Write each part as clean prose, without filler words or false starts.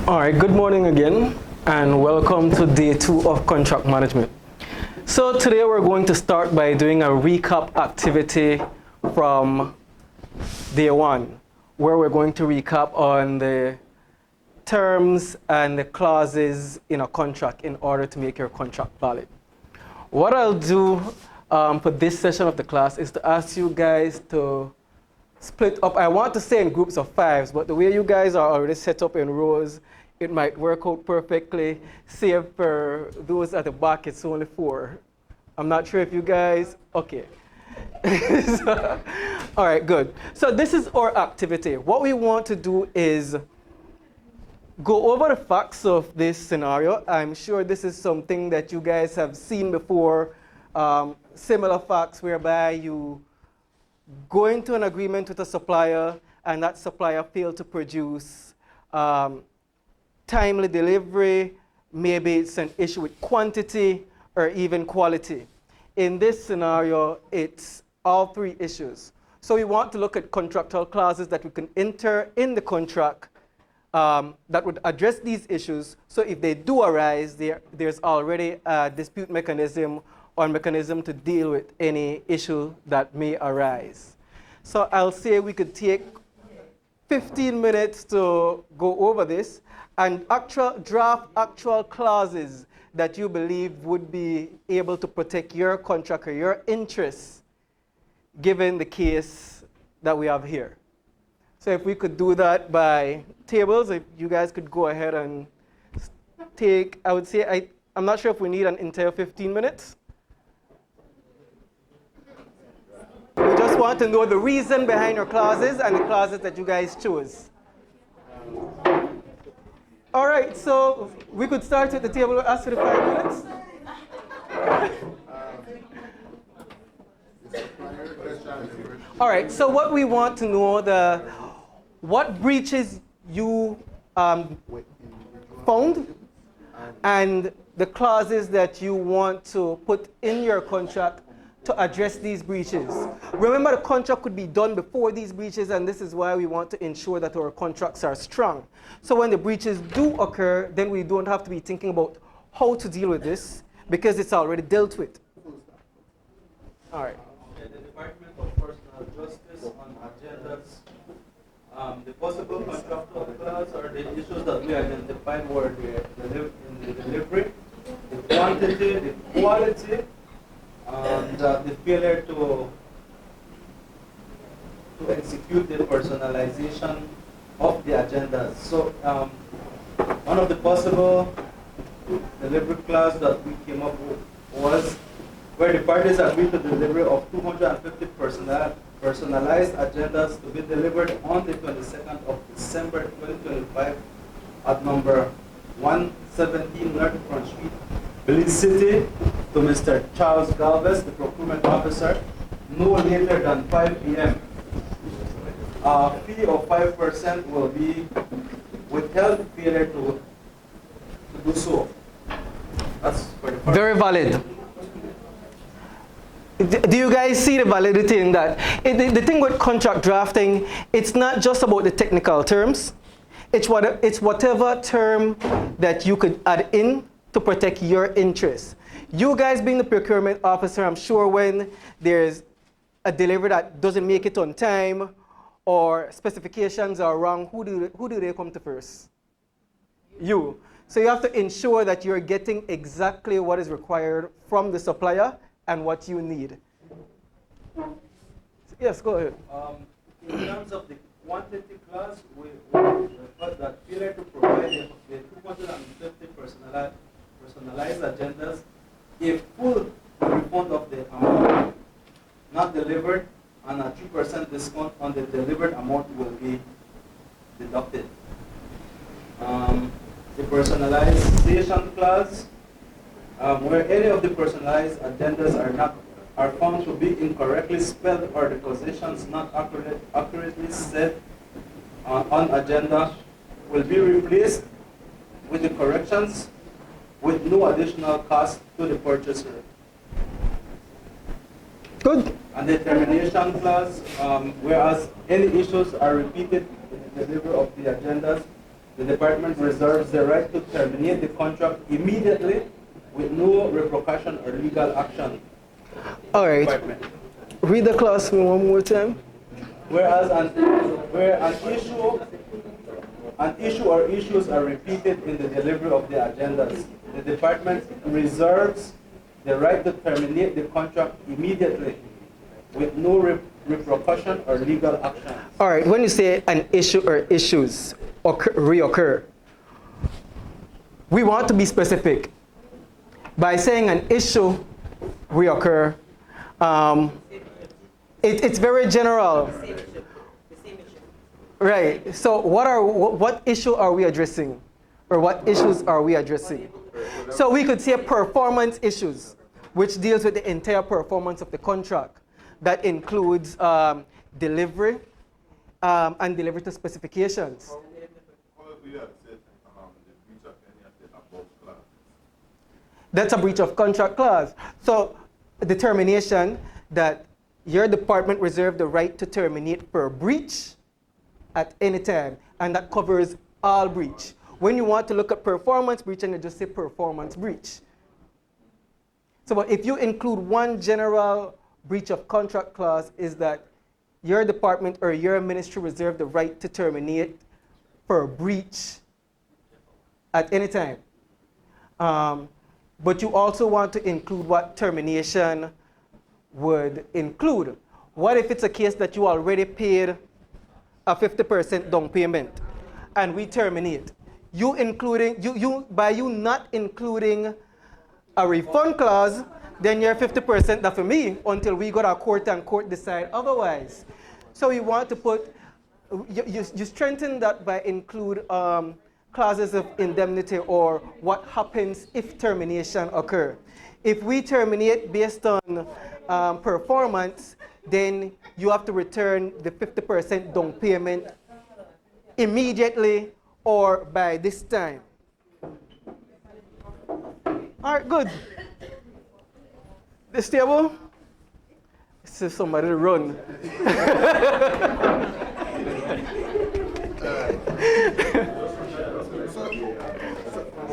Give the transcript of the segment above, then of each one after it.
All right, good morning again, and welcome to day 2 of contract management. So today we're going to start by doing a recap activity from day 1, where we're going to recap on the terms and the clauses in a contract in order to make your contract valid. What I'll do for this session of the class is to ask you guys to split up. I want to say in groups of 5s, but the way you guys are already set up in rows, it might work out perfectly. Save for those at the back, it's only 4. I'm not sure if you guys, okay. So, all right, good. So this is our activity. What we want to do is go over the facts of this scenario. I'm sure this is something that you guys have seen before, similar facts whereby you go into an agreement with a supplier and that supplier failed to produce timely delivery, maybe it's an issue with quantity or even quality. In this scenario, it's all 3 issues. So we want to look at contractual clauses that we can enter in the contract that would address these issues. So if they do arise, there's already a dispute mechanism or mechanism to deal with any issue that may arise. So I'll say we could take 15 minutes to go over this and draft actual clauses that you believe would be able to protect your contract or your interests given the case that we have here. So if we could do that by tables, if you guys could go ahead and take, I would say, I'm not sure if we need an entire 15 minutes. We just want to know the reason behind your clauses and the clauses that you guys choose. All right, so we could start at the table with us for the 5 minutes. All right, so what we want to know, what breaches you found and the clauses that you want to put in your contract to address these breaches. Remember, the contract could be done before these breaches, and this is why we want to ensure that our contracts are strong. So when the breaches do occur, then we don't have to be thinking about how to deal with this because it's already dealt with. All right. The Department of Personal Justice on agendas, the possible contractual clause or the issues that we identified were in the delivery, the quantity, the quality, and the failure to execute the personalization of the agendas. So one of the possible delivery clause that we came up with was where the parties agreed to the delivery of 250 personalized agendas to be delivered on the 22nd of December 2025 at number 117 North Front Street, Belize City, to Mr. Charles Galvez, the procurement officer, no later than 5 p.m. A fee of 5% will be withheld failure to do so. That's for the first. Very valid. Do you guys see the validity in that? The thing with contract drafting, it's not just about the technical terms. It's whatever term that you could add in to protect your interests. You guys being the procurement officer, I'm sure when there's a delivery that doesn't make it on time or specifications are wrong, who do they come to first? You. So you have to ensure that you're getting exactly what is required from the supplier and what you need. Yes, go ahead. In terms of the quantity clause, we thought that failure to provide the 250 personalized agendas a full refund of the amount not delivered and a 3% discount on the delivered amount will be deducted. The personalization clause, where any of the personalized agendas are found to be incorrectly spelled or the positions not accurately set on agenda, will be replaced with the corrections with no additional cost to the purchaser. Good. And the termination clause, whereas any issues are repeated in the delivery of the agendas, the department reserves the right to terminate the contract immediately with no repercussion or legal action. All right. Department. Read the clause for me one more time. Whereas where an issue or issues are repeated in the delivery of the agendas, the department reserves the right to terminate the contract immediately with no repercussion or legal action. All right, when you say an issue or issues reoccur, we want to be specific. By saying an issue reoccur, it's very general. Right, so what issue are we addressing? Or what issues are we addressing? So we could say performance issues, which deals with the entire performance of the contract. That includes delivery and delivery to specifications. That's a breach of contract clause. So a determination that your department reserved the right to terminate per breach at any time, and that covers all breach. When you want to look at performance breach, and you just say performance breach. So but if you include one general breach of contract clause, is that your department or your ministry reserve the right to terminate per breach at any time. But you also want to include what termination would include. What if it's a case that you already paid a 50% down payment and we terminate? By you not including a refund clause, then you're 50% that for me until we go to court and court decide otherwise. So you want to put, you strengthen that by include clauses of indemnity or what happens if termination occur. If we terminate based on performance, then you have to return the 50% down payment immediately or by this time. All right, good. This table, this is somebody to run.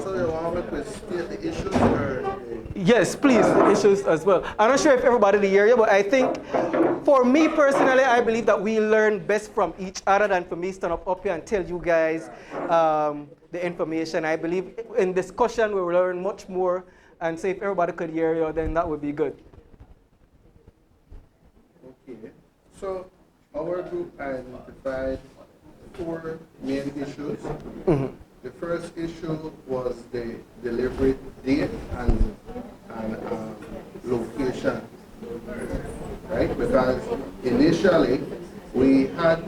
So you want me to state the issues or? Yes, please, the issues as well. I'm not sure if everybody in the area, but I think for me personally, I believe that we learn best from each other than for me stand up here and tell you guys the information. I believe in discussion we will learn much more, and so if everybody could hear you, then that would be good. Okay. So our group identified 4 main issues. Mm-hmm. The first issue was the delivery date and location, right? Because initially we had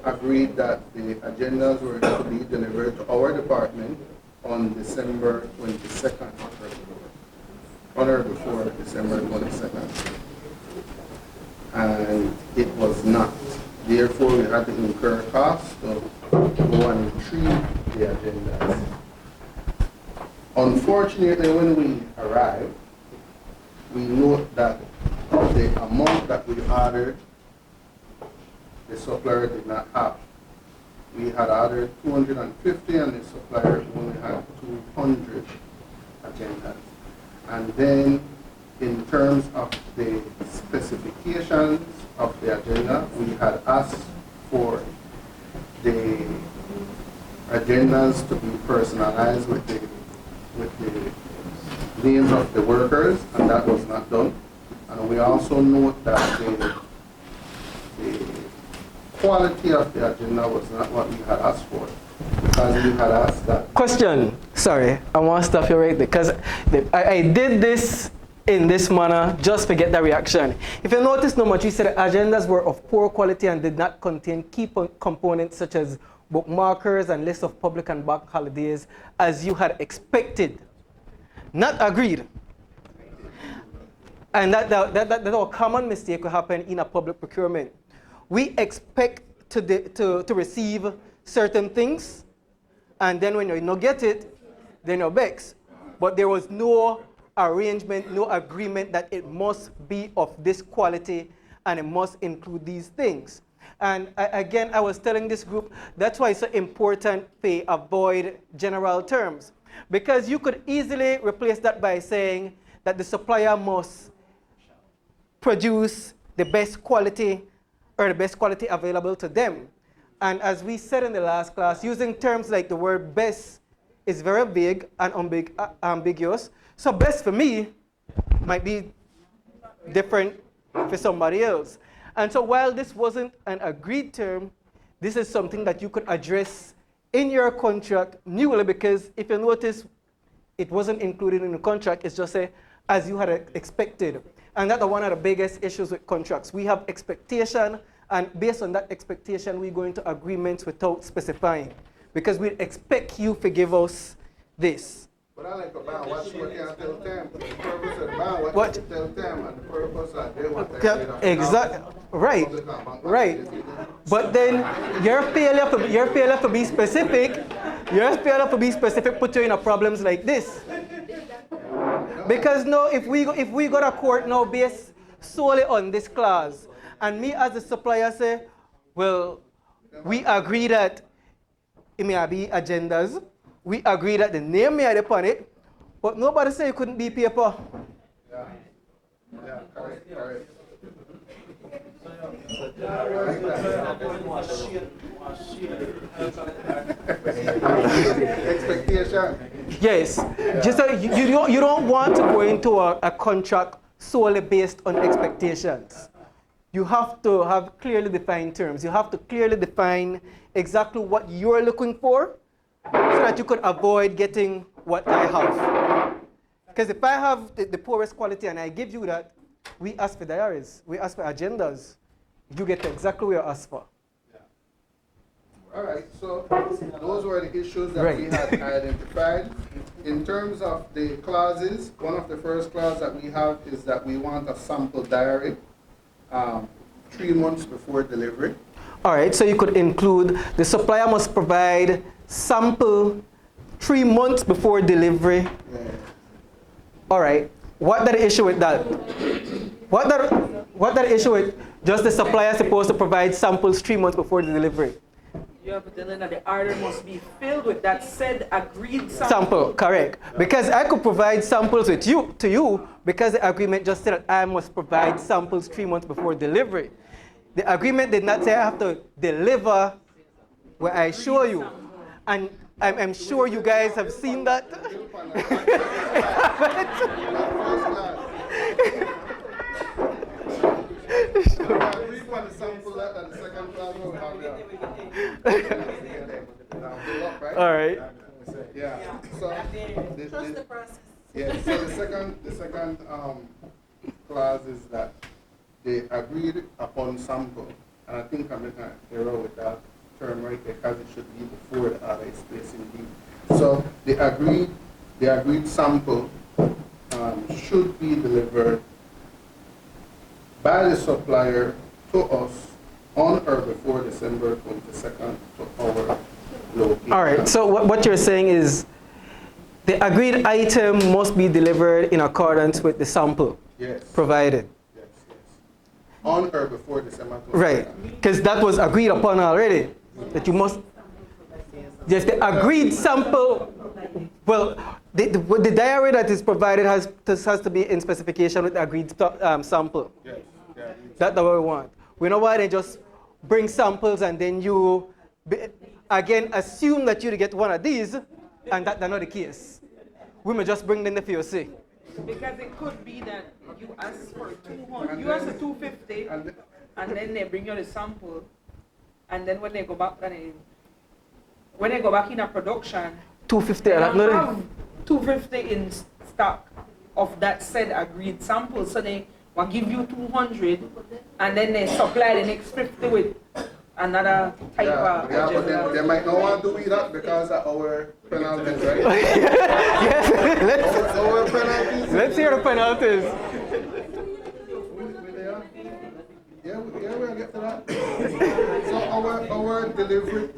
agreed that the agendas were to be delivered to our department on December 22nd, on or before December 22nd, and it was not. Therefore, we had to incur costs to go and retrieve the agendas. Unfortunately, when we arrived, we note that the amount that we ordered, the supplier did not have. We had ordered 250 and the supplier only had 200 agendas. And then in terms of the specifications of the agenda, we had asked for the agendas to be personalized with the names of the workers, and that was not done. And we also note that the quality of the agenda was not what we had asked for, because we had asked that. Question, sorry, I want to stop you right there, because I did this in this manner just to get the reaction. If you notice, no much, we said the agendas were of poor quality and did not contain key components such as bookmarkers and lists of public and bank holidays as you had expected. Not agreed. And that's a common mistake will happen in a public procurement. We expect to receive certain things, and then when you don't get it, then you're vexed. But there was no arrangement, no agreement that it must be of this quality and it must include these things. And again, I was telling this group, that's why it's so important to avoid general terms. Because you could easily replace that by saying that the supplier must produce the best quality or the best quality available to them. And as we said in the last class, using terms like the word best is very big and ambiguous. So best for me might be different for somebody else. And so while this wasn't an agreed term, this is something that you could address in your contract newly, because if you notice, it wasn't included in the contract. It's just say, as you had expected. And that's one of the biggest issues with contracts. We have expectation, and based on that expectation, we go into agreements without specifying. Because we expect you to give us this. But I like about what you can tell them. The purpose of about what you tell them, and the purpose that they want to exactly. Right. Right. But then your failure to be specific, put you in a problems like this. Because now if we go to court now based solely on this clause, and me as a supplier say, well, we agree that it may be agendas, we agree that the name may be upon it, but nobody say it couldn't be paper. Yeah. Yeah, correct. Expectation. Yes. Just you don't want to go into a contract solely based on expectations. You have to have clearly defined terms. You have to clearly define exactly what you're looking for so that you could avoid getting what I have. Because if I have the poorest quality and I give you that, we ask for diaries, we ask for agendas. You get exactly what you asked for. Yeah. All right, so those were the issues that we had identified. In terms of the clauses, one of the first clauses that we have is that we want a sample diary 3 months before delivery. All right, so you could include the supplier must provide sample 3 months before delivery. Yeah. All right, what that issue with that? What that issue with just the supplier supposed to provide samples 3 months before the delivery? You have to tell them that the order must be filled with that said agreed Sample, correct. Because I could provide samples to you because the agreement just said that I must provide samples 3 months before delivery. The agreement did not say I have to deliver where I show you. And I'm sure you guys have seen that. All right. Yeah. So the process. Yeah. So the second clause is that they agreed upon sample, and I think I'm making an error with that term right there because it should be before the order is placed in due. So the agreed sample should be delivered by the supplier to us on or before December 22nd to our location. All right, so what you're saying is the agreed item must be delivered in accordance with the sample provided. Yes. On or before December 22nd. Right, because that was agreed upon already. That you must, yes, the agreed sample, well, the diary that is provided has to be in specification with the agreed sample. Yes. Yeah. That's what we want. We know why they just bring samples and then you, again, assume that you get one of these, and that's not the case. We may just bring them the POC. Because it could be that you ask for 200, you ask for 250, and then they bring you the sample, and then when they go back in a production, 250. they don't have 250 in stock of that said agreed sample, so they will give you 200, and then they supply the next 50 with another type of agenda. But they might not want to do that because of our penalties, right? Yes. Our penalties. Let's hear the penalties. Yeah, we'll get to that. So our delivery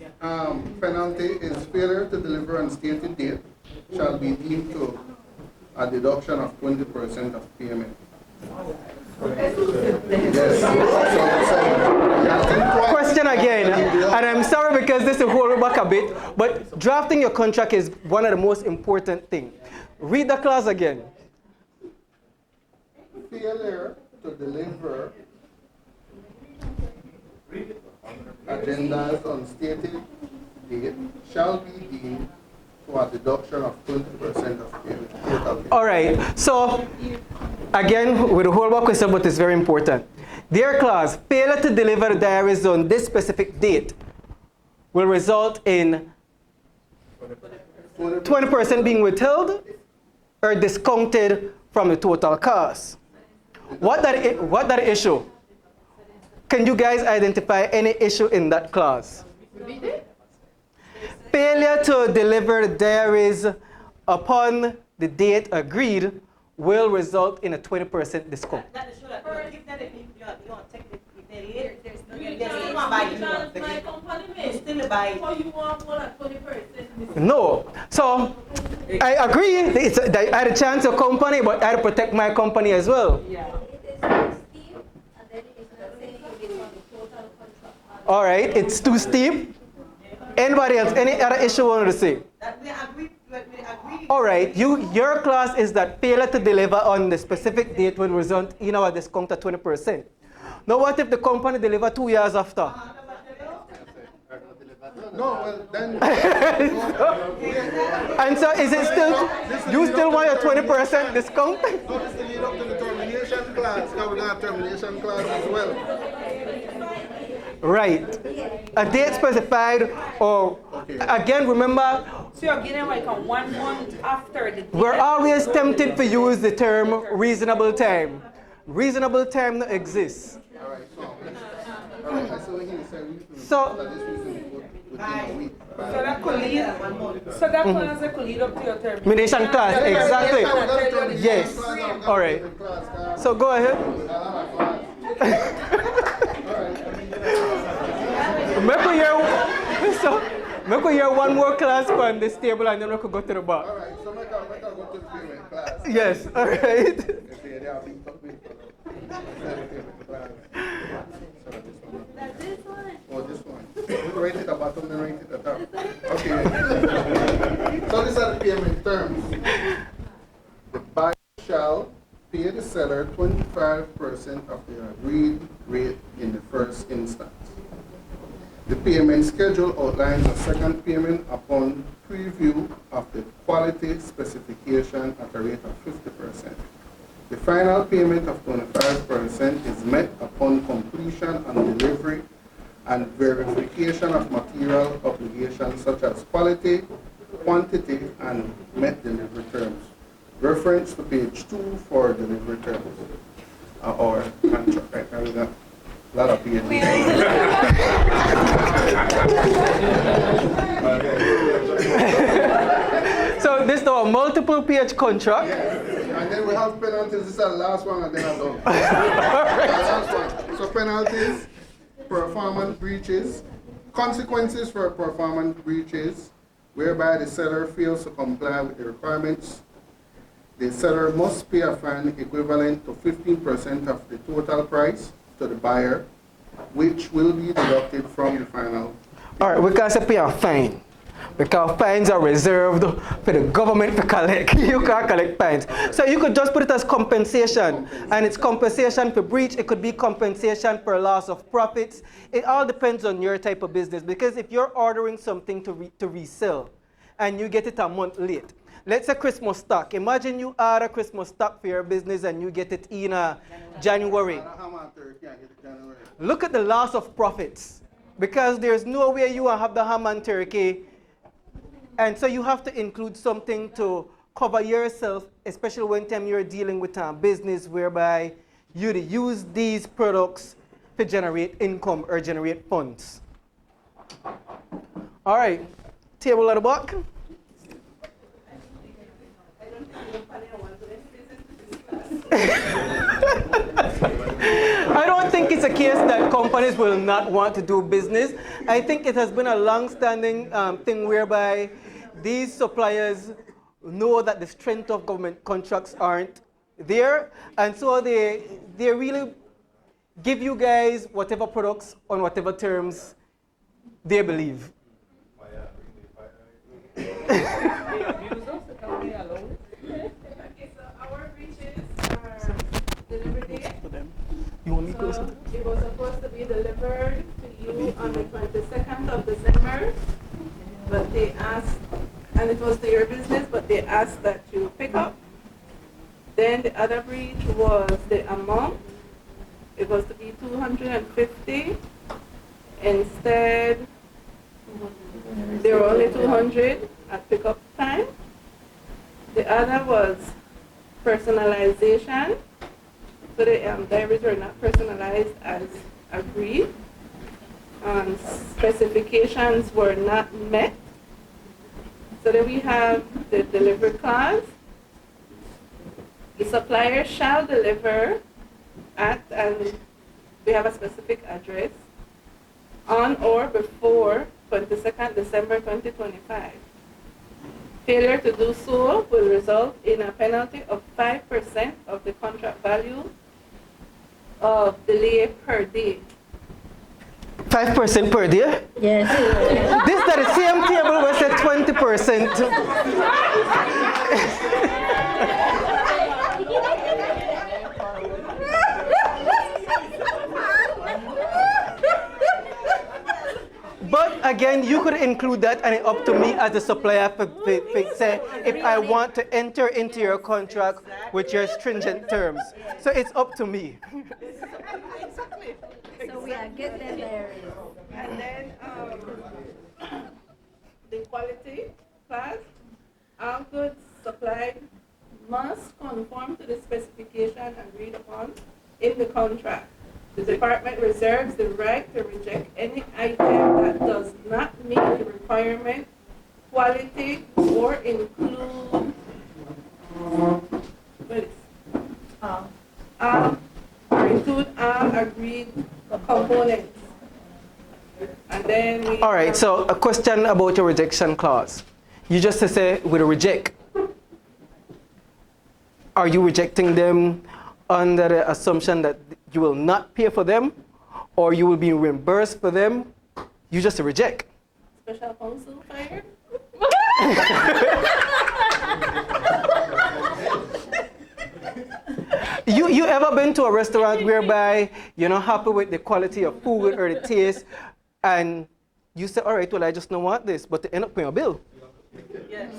penalty is failure to deliver on stated date shall be deemed to a deduction of 20% of payment. Question again, and I'm sorry because this will hold back a bit, but drafting your contract is one of the most important things. Read the clause again. Failure to deliver agendas on stated date shall be deemed for a deduction of 20% of payment. All right, so again, with the whole back question, but it's very important. Dear clause, failure to deliver the diaries on this specific date will result in 20% being withheld or discounted from the total cost. What that issue? Can you guys identify any issue in that clause? Failure to deliver diaries upon the date agreed will result in a 20% discount. No. So I agree. I had a chance to company, but I had to protect my company as well. All right, it's too steep. Anybody else? Any other issue wanted to say? All right, your clause is that failure to deliver on the specific date will result in our discount at 20%. Now, what if the company deliver 2 years after? No, well, then. And so, is it still? You still want your 20% discount? No, this will lead up to the termination clause. Because we got a termination clause as well. Right. A date specified, or again, remember. So you're getting like a 1 month after the date. We're always tempted to use the term reasonable time. Reasonable time no exists. All right, so he said So that could lead, so that clause could lead up to your termination clause, exactly. Yes. All right. So go ahead. Make we hear one more class on this table and then we could go to the bar. All right, so make go to the payment class. Yes, all right. Oh, this one. Write it at the bottom and write it at the top. Okay. So these are the payment terms. The buyer shall pay the seller 25% of the agreed rate in the first instance. The payment schedule outlines a second payment upon preview of the quality specification at a rate of 50%. The final payment of 25% is met upon completion and delivery and verification of material obligations such as quality, quantity, and met delivery terms. Reference to page 2 for delivery terms. Or contract. I mean, a lot of pages. So this is a multiple page contract. Yes. And then we have penalties. This is the last one, and then I'm done. Last one. So penalties, performance breaches, consequences for performance breaches, whereby the seller fails to comply with the requirements. The seller must pay a fine equivalent to 15% of the total price to the buyer, which will be deducted from the final. All right, we can't say pay a fine, because fines are reserved for the government to collect. You can't collect fines. So you could just put it as compensation, and it's compensation for breach. It could be compensation for loss of profits. It all depends on your type of business, because if you're ordering something to resell, and you get it a month late, let's say Christmas stock. Imagine you order Christmas stock for your business and you get it in January. Look at the loss of profits, because there's no way you will have the ham and turkey. And so you have to include something to cover yourself, especially when time you're dealing with a business whereby you use these products to generate income or generate funds. All right, table at the back. I don't think it's a case that companies will not want to do business. I think it has been a long-standing thing whereby these suppliers know that the strength of government contracts aren't there, and so they really give you guys whatever products on whatever terms they believe. Okay, so our breaches are delivered date. You want me to go? So it was supposed to be delivered to you on the 22nd of December, but they asked, and it was to your business, but they asked that you pick up. Then the other breach was the amount. It was to be 250. Instead, there were only 200 at pickup time. The other was personalization. So the diaries were not personalized as agreed. Specifications were not met. So then we have the delivery clause. The supplier shall deliver at, and we have a specific address, on or before 22nd December 2025. Failure to do so will result in a penalty of 5% of the contract value of delay per day. 5% per day? Yes. This is the same table where said 20%. But again, you could include that, and it's up to me as a supplier to say if I want to enter into your contract with your stringent terms. So it's up to me. Exactly. So we are getting there. And then the quality class, all goods supplied must conform to the specification agreed upon in the contract. The department reserves the right to reject any item that does not meet the requirement, quality, or include all agreed components. And then we All right, so a question about your rejection clause. You just say with a reject. Are you rejecting them under the assumption that you will not pay for them, or you will be reimbursed for them? You just reject. special counsel fire. You ever been to a restaurant whereby you're not happy with the quality of food or the taste, and you say, all right, well, I just don't want this, but they end up paying a bill? Yes.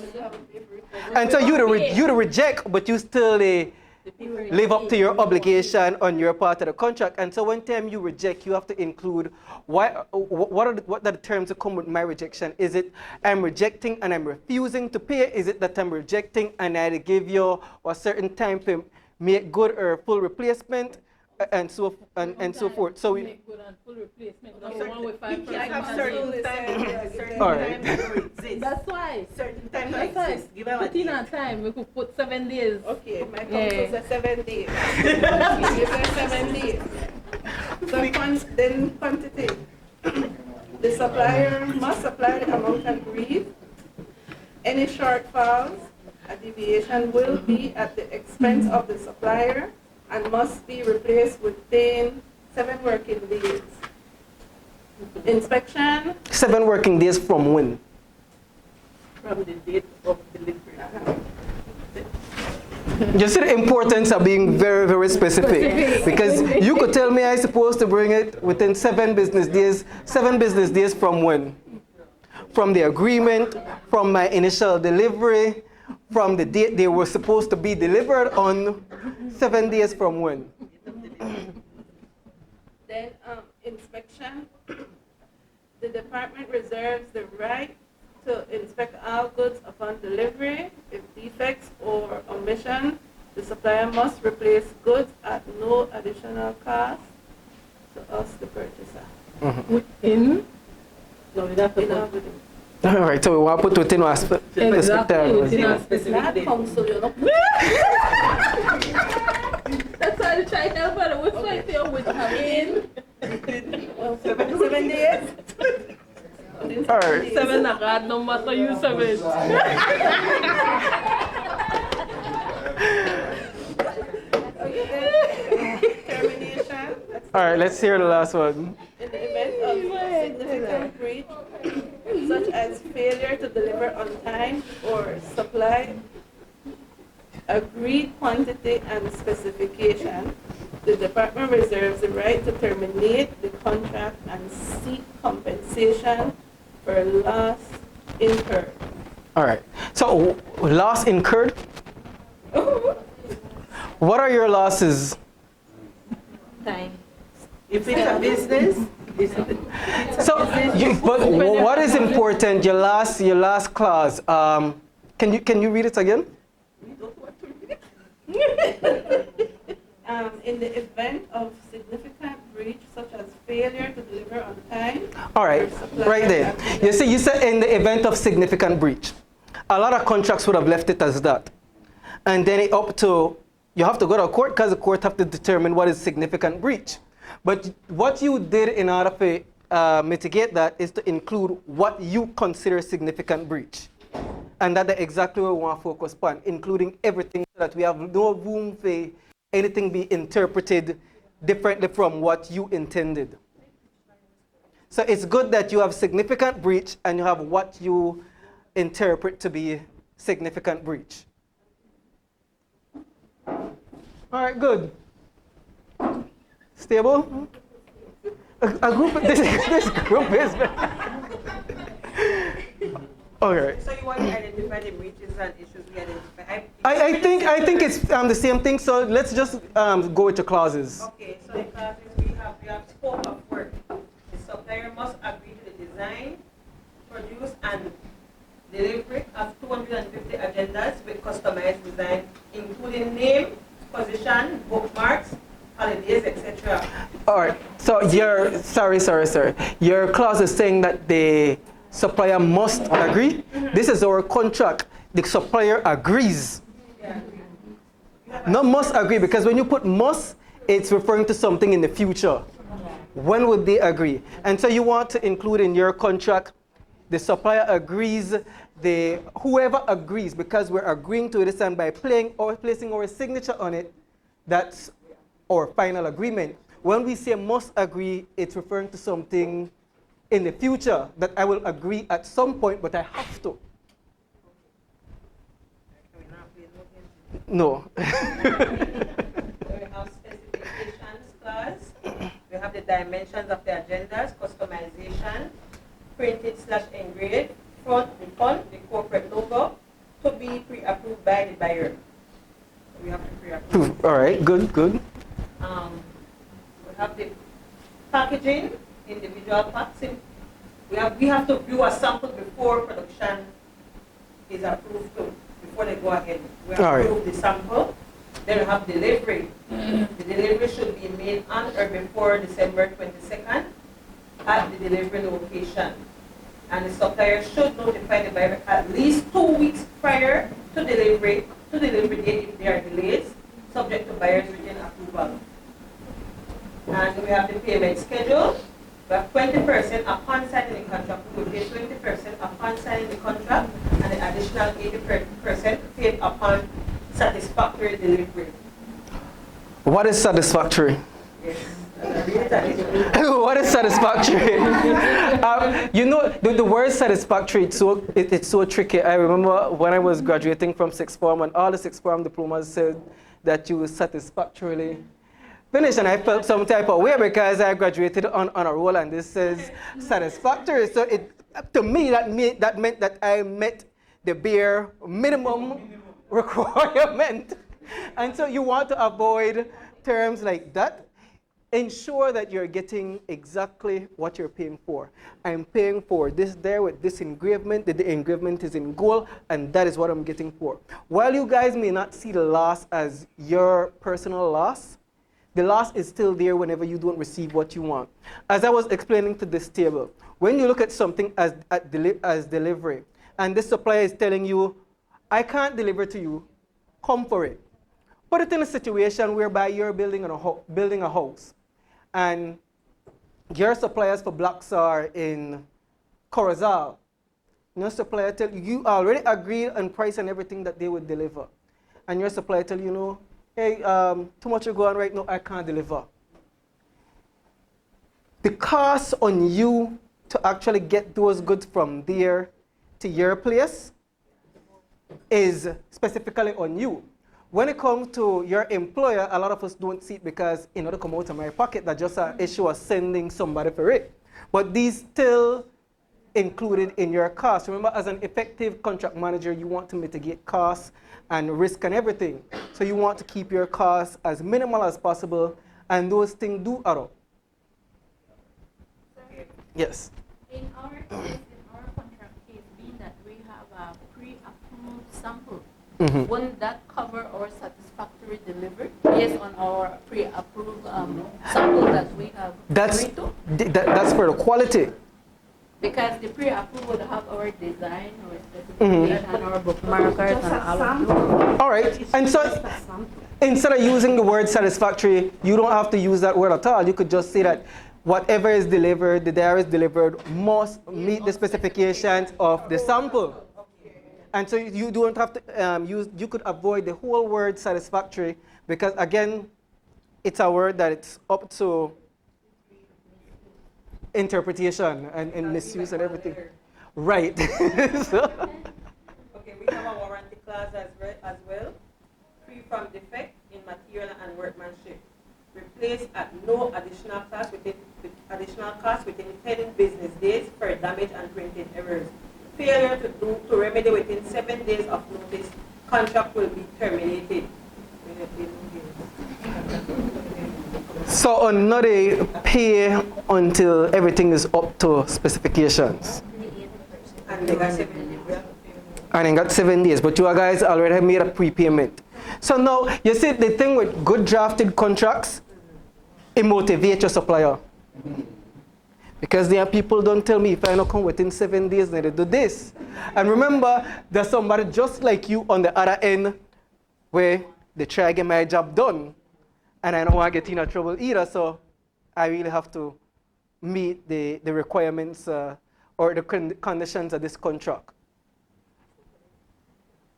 And so you reject, but you still live up to your obligation on your part of the contract. And so one time you reject, you have to include what are the terms that come with my rejection? Is it I'm rejecting and I'm refusing to pay? Is it that I'm rejecting and I give you a certain time to make good or full replacement? And so forth. So we Make good and full replacement. I I have certain time. All right. That's why. Certain time That's like why. this. Give them a Put in date. our time. We could put 7 days. Okay, my Yeah. council says 7 days. Give them 7 days. So then quantity. The supplier must supply the amount agreed. Any shortfalls, a deviation will be at the expense of the supplier and must be replaced within 7 working days. Inspection 7 working days from when? from the date of delivery. You see the importance of being very, very specific. Because you could tell me I'm supposed to bring it within 7 business days. 7 business days from when? From the agreement, from my initial delivery, from the date they were supposed to be delivered on. 7 days from when? Then inspection. The department reserves the right to inspect all goods upon delivery. If defects or omission, the supplier must replace goods at no additional cost to us, the purchaser. In? In our bidding. All right, so we want to put within our specific Exactly. terms. Within our It's specific not date. council, you know. That's why I try to help her. Which one say with her in? Well, 7 days. All right. 7 na God, no matter you 7. All right, let's hear the last one. In the event of significant breach, such as failure to deliver on time or supply agreed quantity and specification, the department reserves the right to terminate the contract and seek compensation for loss incurred. All right. So loss incurred. What are your losses? Time. If it's a business, So, but what is important? Your last clause. Can you read it again? In the event of significant breach, such as failure to deliver on time. All right, right there. You see, you said in the event of significant breach. A lot of contracts would have left it as that, and then it up to you have to go to court because the court have to determine what is significant breach. But what you did in order to mitigate that is to include what you consider significant breach. And that's exactly what we want to focus on, including everything so that we have no room for anything be interpreted differently from what you intended. So it's good that you have significant breach and you have what you interpret to be significant breach. All right, good. Stable? A group, this group is. Okay. So you want to identify the breaches and issues we identify? I think it's the same thing. So let's just go with the clauses. Okay, so the clauses we have scope of work. The supplier must agree to the design, produce, and delivery of 250 agendas with customized design, including name, position, bookmarks, holidays, etc. All right. So your sorry. Your clause is saying that the supplier must agree. This is our contract. The supplier agrees. Yeah. Not must agree, because when you put must, it's referring to something in the future. When would they agree? And so you want to include in your contract, the supplier agrees, whoever agrees, because we're agreeing to this, and by placing our signature on it, that's our final agreement. When we say must agree, it's referring to something in the future that I will agree at some point, but I have to. No. We have specifications clause. We have the dimensions of the agendas, customization, printed/engraved, front, the font, the corporate logo, to be pre-approved by the buyer. So we have to pre-approve. All right, good. We have the packaging, individual packs. We have to view a sample before production is approved too, before they go ahead. We approve the sample. Then we have delivery. The delivery should be made on or before December 22nd at the delivery location. And the supplier should notify the buyer at least 2 weeks prior to delivery date if there are delays, subject to buyer's written approval. And we have the payment schedule. We have 20% upon signing the contract. We will pay 20% upon signing the contract, and the additional 80% paid upon satisfactory delivery. What is satisfactory? Yes. What is satisfactory? You know, the word satisfactory, it's so tricky. I remember when I was graduating from sixth form, and all the sixth form diplomas said that you satisfactorily finished, and I felt some type of way because I graduated on a roll, and this says satisfactory. So to me, that meant that I met the bare minimum requirement. And so you want to avoid terms like that. Ensure that you're getting exactly what you're paying for. I'm paying for this there with this engravement. The engravement is in gold, and that is what I'm getting for. While you guys may not see the loss as your personal loss, the loss is still there whenever you don't receive what you want. As I was explaining to this table, when you look at something as delivery, and this supplier is telling you, I can't deliver to you, come for it. Put it in a situation whereby you're building a house, and your suppliers for blocks are in Corozal. Your supplier tell you already agreed on price and everything that they would deliver. And your supplier tell you, hey, too much is going on right now, I can't deliver. the cost on you to actually get those goods from there to your place is specifically on you. When it comes to your employer, a lot of us don't see it because in order to come out of my pocket, that's just an issue of sending somebody for it. But these still included in your costs. Remember, as an effective contract manager, you want to mitigate costs and risk and everything. So you want to keep your costs as minimal as possible, and those things do add up. Yes. In our case, in our contract case, being that we have a pre-approved sample, wouldn't that cover our satisfactory delivery based on our pre-approved sample that we have agreed to? That's for the quality. Because the pre-approved would have our design, our specification, our bookmarkers, and all of those. All right. And so instead of using the word satisfactory, you don't have to use that word at all. You could just say that whatever is delivered, the diary is delivered, must meet the specifications of the sample. And so you don't have to you could avoid the whole word satisfactory because, again, it's a word that it's up to interpretation and misuse and everything. Right. So, Okay, we have a warranty clause as well. Free from defect in material and workmanship. Replace at no additional cost within 10 business days for damage and printing errors. Failure to remedy within 7 days of notice, contract will be terminated. so another pay until everything is up to specifications. And they got 7 days. And then got 7 days, but you guys already have made a prepayment. So now, you see the thing with good drafted contracts, it motivates your supplier. Because there are people don't tell me if I don't come within 7 days, then they do this. And remember, there's somebody just like you on the other end where they try to get my job done. And I don't want to get in trouble either, so I really have to meet the requirements or the conditions of this contract.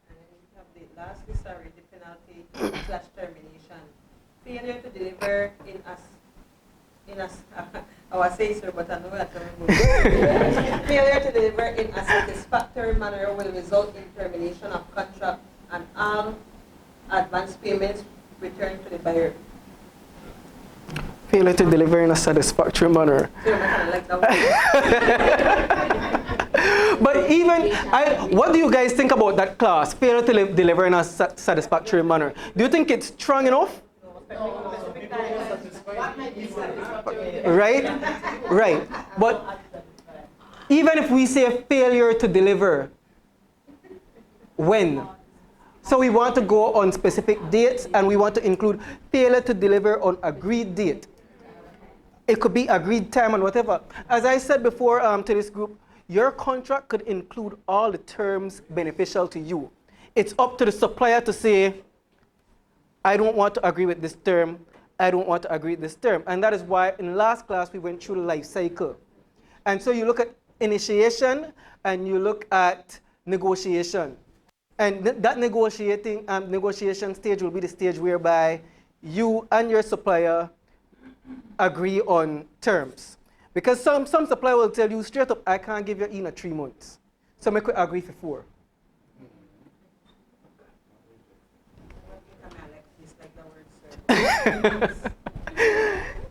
And then we have the lastly, sorry, the penalty / termination. Failure to deliver in I was saying sir, but I know that failure to deliver in a satisfactory manner will result in termination of contract and all advance payments returned to the buyer. Failure to deliver in a satisfactory manner. So you're not gonna like that one. But even, what do you guys think about that clause? Failure to deliver in a satisfactory manner. Do you think it's strong enough? Right? Right. But even if we say failure to deliver, when? So we want to go on specific dates and we want to include failure to deliver on agreed date. It could be agreed time and whatever. As I said before to this group, your contract could include all the terms beneficial to you. It's up to the supplier to say, I don't want to agree with this term. I don't want to agree with this term. And that is why in last class we went through the life cycle. And so you look at initiation and you look at negotiation. And that negotiation stage will be the stage whereby you and your supplier agree on terms. Because some supplier will tell you straight up, I can't give you in 3 months. So make we agree for 4.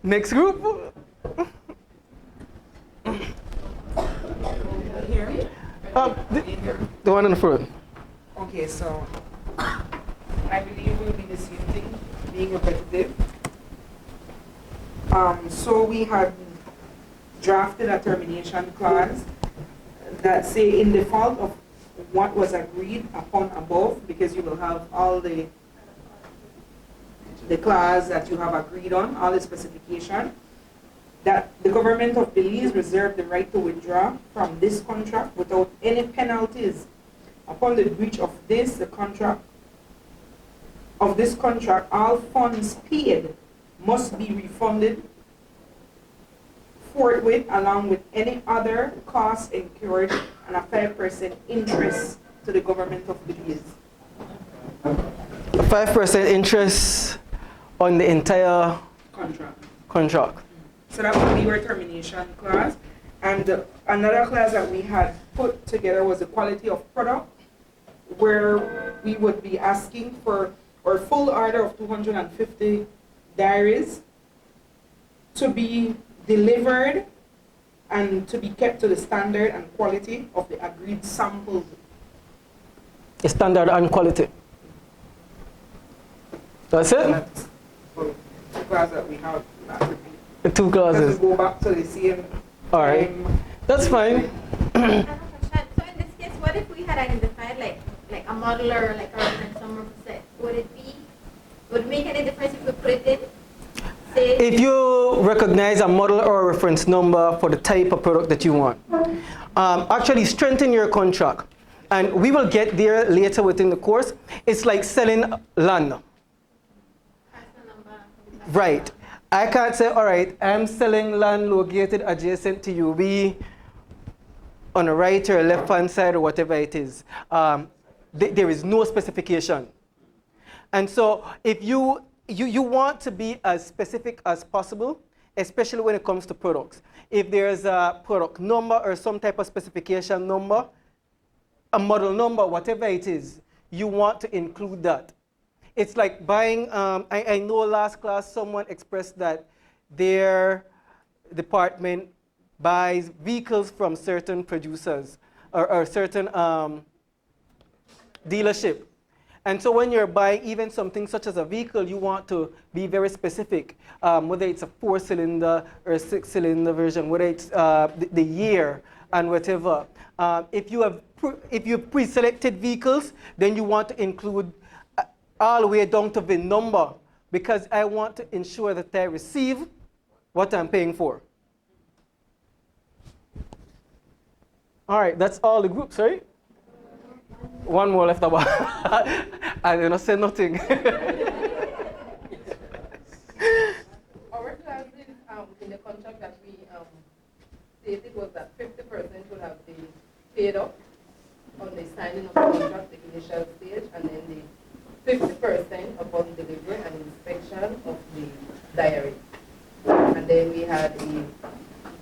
Next group. Here? The one in the front. Okay, so I believe it will be the same thing, being repetitive. So we had drafted a termination clause that say in default of what was agreed upon above, because you will have all the clause that you have agreed on, all the specification, that the government of Belize reserve the right to withdraw from this contract without any penalties. Upon the breach of this contract, all funds paid must be refunded forthwith along with any other costs incurred and a 5% interest to the government of Belize. 5% interest on the entire Contract. contract. So that would be your termination clause. And another clause that we had put together was the quality of product, where we would be asking for our full order of 250 diaries to be delivered and to be kept to the standard and quality of the agreed samples. Standard and quality. That's it? That's the clause that we have. The two Because clauses. we go back to the same. All right. That's fine. I have a question. So in this case, what if we had identified like a model or like a reference number set? Would it make any difference if we put it in? Say, If you recognize a model or a reference number for the type of product that you want, actually strengthen your contract. And we will get there later within the course. It's like selling land. Right. I can't say, all right, I'm selling land located adjacent to UB on the right or left hand side or whatever it is. There is no specification. And so if you want to be as specific as possible, especially when it comes to products. If there's a product number or some type of specification number, a model number, whatever it is, you want to include that. It's like buying, I know last class someone expressed that their department buys vehicles from certain producers or certain dealership. And so when you're buying even something such as a vehicle, you want to be very specific, whether it's a 4-cylinder or a 6-cylinder version, whether it's the year and whatever. If you've pre-selected vehicles, then you want to include all the way down to the number, because I want to ensure that I receive what I'm paying for. All right, that's all the groups, right? One more left about. I did not say nothing. Our clauses in the contract that we stated was that 50% would have been paid up on the signing of the contract, the initial stage, and then the 50% upon delivery and inspection of the diary. And then we had a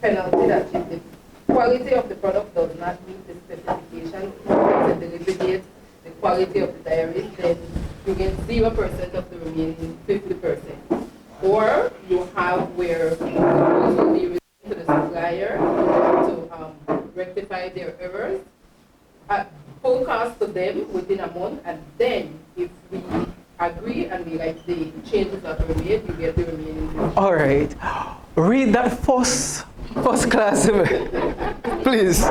penalty that if the quality of the product does not meet the specification, the delivery date, the quality of the diaries, then you get 0% of the remaining 50%. Or you have where it will be returned to the supplier to rectify their errors at full cost to them within a month, and then if we agree and we like the changes that were made, you get the remaining. All right. Read that first class, please.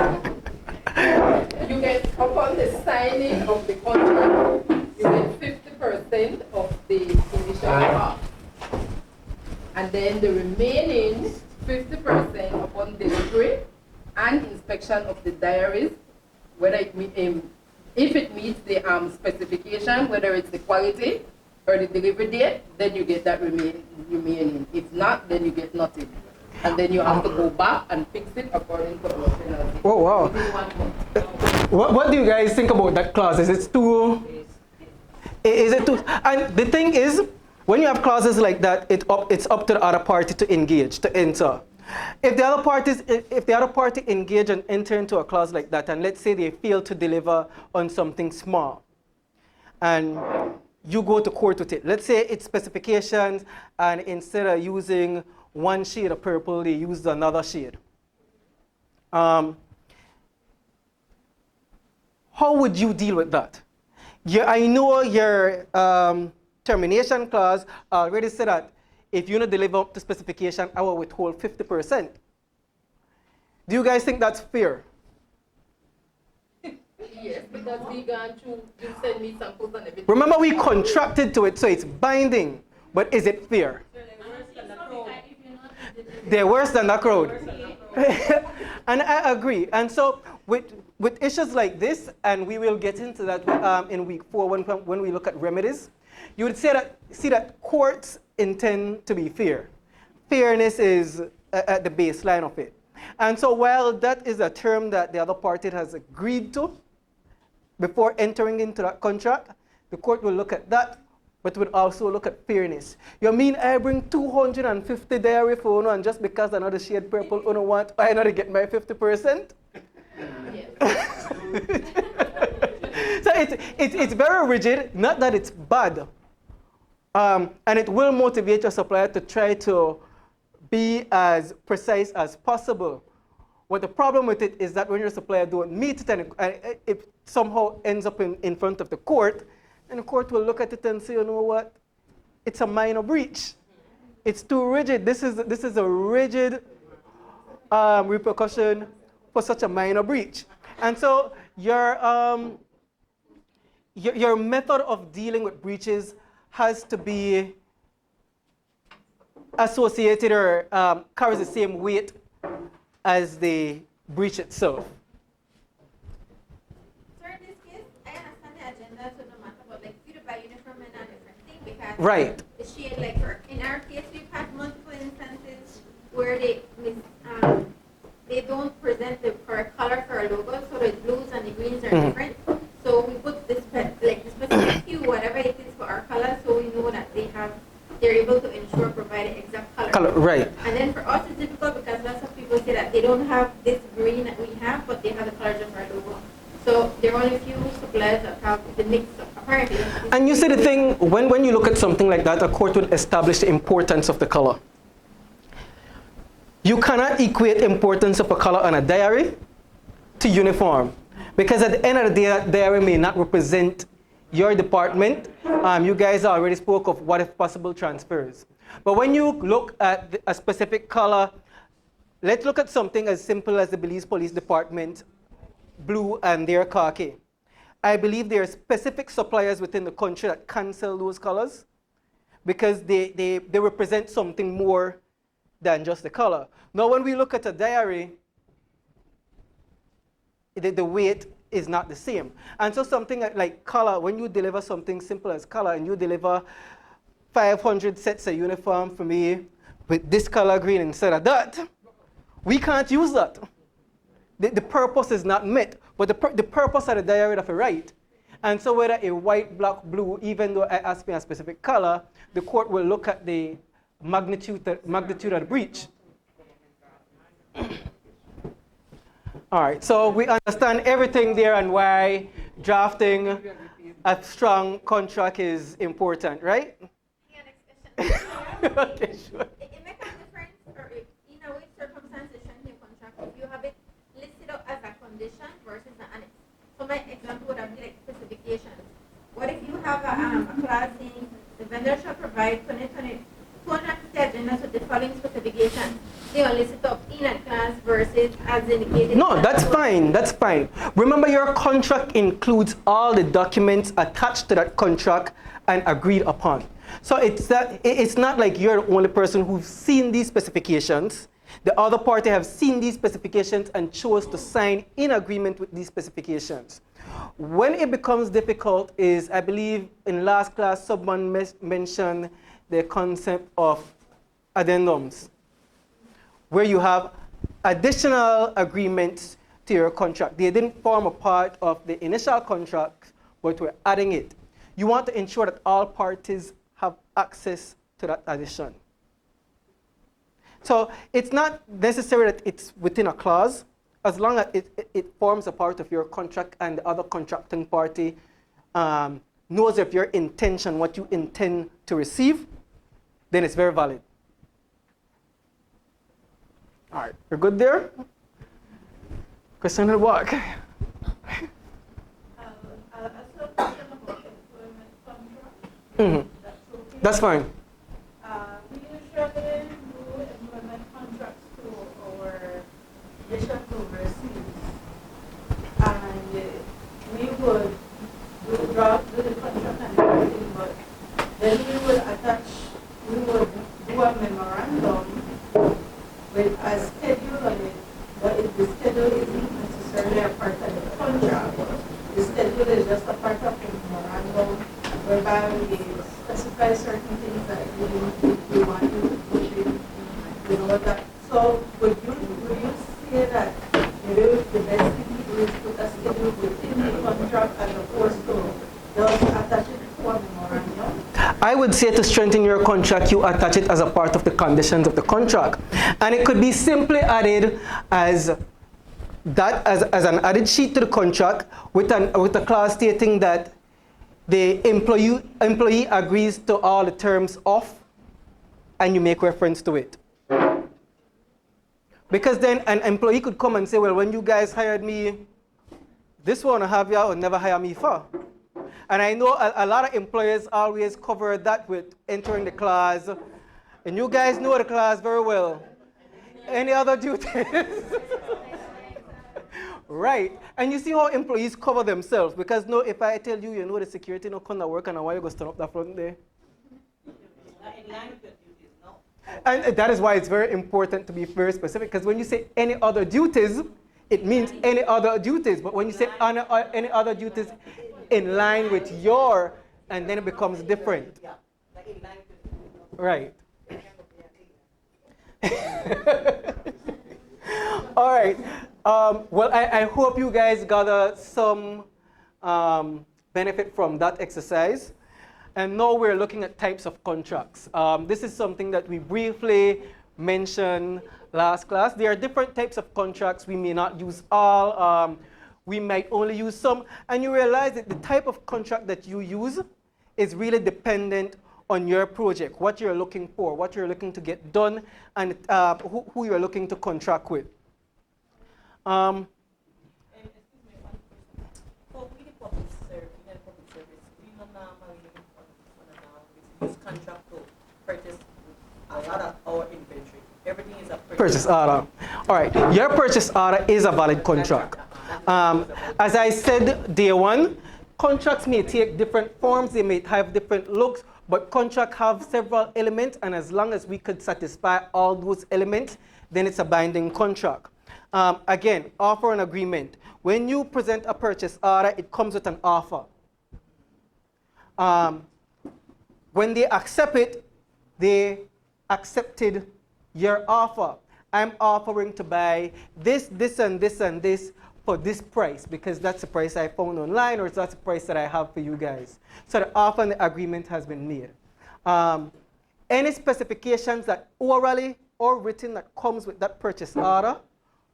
You get, upon the signing of the contract, you get 50% of the initial cost. And then the remaining 50% upon delivery and inspection of the diaries, whether it if it meets the specification, whether it's the quality or the delivery date, then you get that remaining. If not, then you get nothing. And then you have to go back and fix it according to our penalty. Oh, wow. Within 1 month. What do you guys think about that clause? Is it too? Is it too? And the thing is, when you have clauses like that, it's up to the other party to engage, to enter. If the other party engage and enter into a clause like that, and let's say they fail to deliver on something small, and you go to court with it. Let's say it's specifications, and instead of using one shade of purple, they used another shade. How would you deal with that? I know your termination clause already said that if you don't deliver up to specification, I will withhold 50%. Do you guys think that's fair? Yes, because we gone through, you send me samples and everything. Remember, we contracted to it, so it's binding. But is it fair? They're worse than the crowd. And I agree. And so with issues like this, and we will get into that in week 4 when we look at remedies, you would see that courts intend to be fair. Fairness is at the baseline of it. And so while that is a term that the other party has agreed to before entering into that contract, the court will look at that but we'd also look at fairness. You mean I bring 250 diary for Uno, and just because another shade purple Uno want, I know to get my 50%? So it's very rigid, not that it's bad. And it will motivate your supplier to try to be as precise as possible. What the problem with it is that when your supplier don't meet it, and it somehow ends up in front of the court, and the court will look at it and say, you know what, it's a minor breach. It's too rigid. This is a rigid repercussion for such a minor breach. And so your method of dealing with breaches has to be associated or carries the same weight as the breach itself. So in this case, I understand the agenda, so no matter what, like food by uniform and a different thing, because right. The shade, like in our case, we've had multiple instances where they don't present the correct color for our logo, so the blues and the greens are different. So we put the specific hue, whatever it is for our color, so we know that they're able to ensure provide the exact color. Right. And then for us it's difficult because lots of people say that they don't have this green that we have, but they have the colors of our logo. So there are only a few suppliers that have the mix apparently. And you see the thing, when you look at something like that, a court will establish the importance of the color. You cannot equate importance of a color on a diary to uniform. Because at the end of the day, that diary may not represent your department. You guys already spoke of what if possible transfers. But when you look at a specific color, let's look at something as simple as the Belize Police Department blue and their khaki. I believe there are specific suppliers within the country that can sell those colors because they represent something more than just the color. Now when we look at a diary, the weight is not the same. And so something like color, when you deliver something simple as color and you deliver 500 sets of uniform for me with this color green instead of that, we can't use that. The purpose is not met, but the purpose of the diary of a right. And so whether a white, black, blue, even though I ask me a specific color, the court will look at the magnitude of the breach. All right, so we understand everything there and why drafting a strong contract is important, right? Yeah, next question. Okay, sure. It makes a difference, or if, in a way, circumstances change your contract if you have it listed out as a condition versus an annex. So my example would have been like specifications. What if you have a clause saying the vendor shall provide 250 agendas with the following specifications? They will list it up in a class versus as indicated. No, that's fine. That's fine. Remember, your contract includes all the documents attached to that contract and agreed upon. So it's not like you're the only person who's seen these specifications. The other party have seen these specifications and chose to sign in agreement with these specifications. When it becomes difficult is, I believe in last class, someone mentioned the concept of addendums, where you have additional agreements to your contract. They didn't form a part of the initial contract, but we're adding it. You want to ensure that all parties have access to that addition. So it's not necessary that it's within a clause, as long as it forms a part of your contract and the other contracting party knows of your intention, what you intend to receive, then it's very valid. All right, we're good there? Question at work. I have a question about employment contract. That's fine. We usually do employment contracts to our nations overseas. And we would draft the contract and everything, but then we would do a memorandum with a schedule on it, but if the schedule isn't necessarily a part of the contract, the schedule is just a part of the memorandum whereby we specify certain things that we want you to do, you know that. So would you say that maybe the best thing to do is put a schedule within the contract as opposed to just attach it to a memorandum? I would say to strengthen your contract, you attach it as a part of the conditions of the contract. And it could be simply added as that as an added sheet to the contract with a clause stating that the employee agrees to all the terms of, and you make reference to it. Because then an employee could come and say, well, when you guys hired me, this one I have you would never hire me for. And I know a lot of employers always cover that with entering the clause. And you guys know the clause very well. Any other duties? Right. And you see how employees cover themselves. Because no, if I tell you, you know the security no come to work and why you go stand up that front there? And that is why it's very important to be very specific. Because when you say any other duties, it means any other duties. But when you say any other duties in line with your, and then it becomes different. Right. All right. Well, I hope you guys gather some benefit from that exercise. And now we're looking at types of contracts. This is something that we briefly mentioned last class. There are different types of contracts. We may not use all. We might only use some. And you realize that the type of contract that you use is really dependent on your project, what you're looking for, what you're looking to get done, and who you're looking to contract with. Excuse me, one question. For we the public service, we don't normally use contract to purchase a lot of our inventory. Everything is a Purchase order. All right, your purchase order is a valid contract. As I said, day one, contracts may take different forms, they may have different looks, but contracts have several elements, and as long as we could satisfy all those elements, then it's a binding contract. Again, offer and agreement. When you present a purchase order, it comes with an offer. When they accept it, they accepted your offer. I'm offering to buy this, this, and this, and this for this price because that's the price I found online or that's the price that I have for you guys. So the offer and the agreement has been made. Any specifications that orally or written that comes with that purchase order